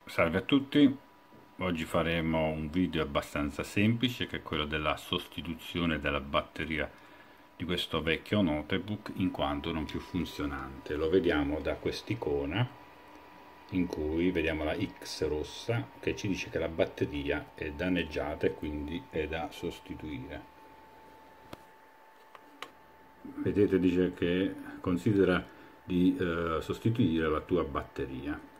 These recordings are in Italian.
Salve a tutti, oggi faremo un video abbastanza semplice che è quello della sostituzione della batteria di questo vecchio notebook in quanto non più funzionante. Lo vediamo da quest'icona in cui vediamo la X rossa che ci dice che la batteria è danneggiata e quindi è da sostituire. Vedete, dice che considera di sostituire la tua batteria.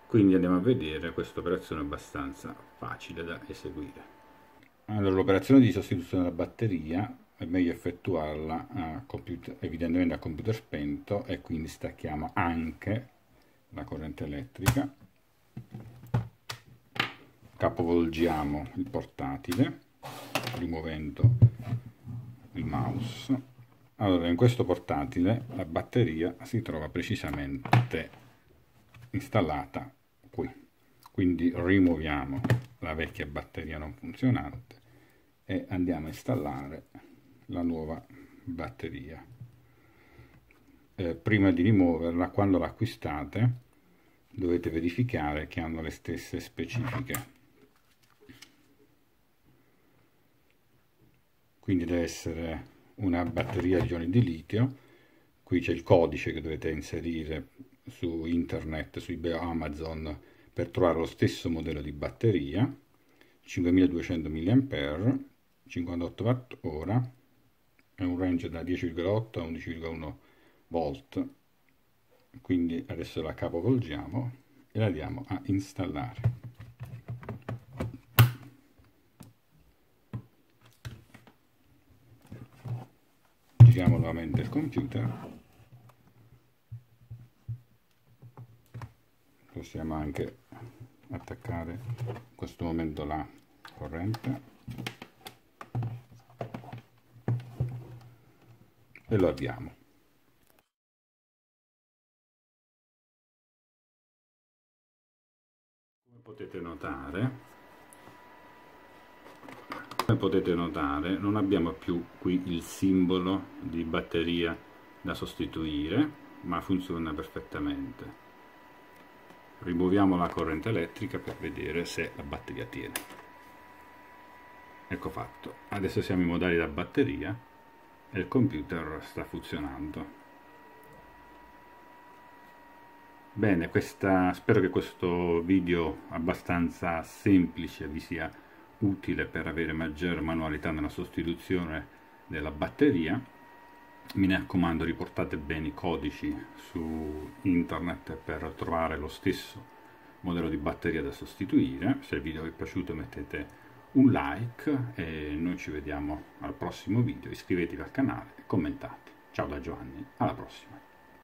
Quindi andiamo a vedere questa operazione abbastanza facile da eseguire. Allora, l'operazione di sostituzione della batteria è meglio effettuarla evidentemente a computer spento, e quindi stacchiamo anche la corrente elettrica, capovolgiamo il portatile rimuovendo il mouse. Allora, in questo portatile la batteria si trova precisamente installata qui, quindi rimuoviamo la vecchia batteria non funzionante e andiamo a installare la nuova batteria. Prima di rimuoverla, quando l'acquistate, dovete verificare che hanno le stesse specifiche, quindi deve essere una batteria di ioni di litio. Qui c'è il codice che dovete inserire su internet, su eBay o Amazon, per trovare lo stesso modello di batteria, 5200 mAh, 58 Wh e un range da 10,8 a 11,1 volt. Quindi adesso la capovolgiamo e la andiamo a installare. Giriamo nuovamente il computer. Possiamo anche attaccare in questo momento la corrente e lo avviamo. Come potete notare, non abbiamo più qui il simbolo di batteria da sostituire, ma funziona perfettamente. Rimuoviamo la corrente elettrica per vedere se la batteria tiene. Ecco fatto. Adesso siamo in modalità batteria e il computer sta funzionando. Bene, spero che questo video abbastanza semplice vi sia utile per avere maggiore manualità nella sostituzione della batteria. Mi raccomando, riportate bene i codici su internet per trovare lo stesso modello di batteria da sostituire. Se il video vi è piaciuto mettete un like e noi ci vediamo al prossimo video. Iscrivetevi al canale e commentate. Ciao da Giovanni, alla prossima.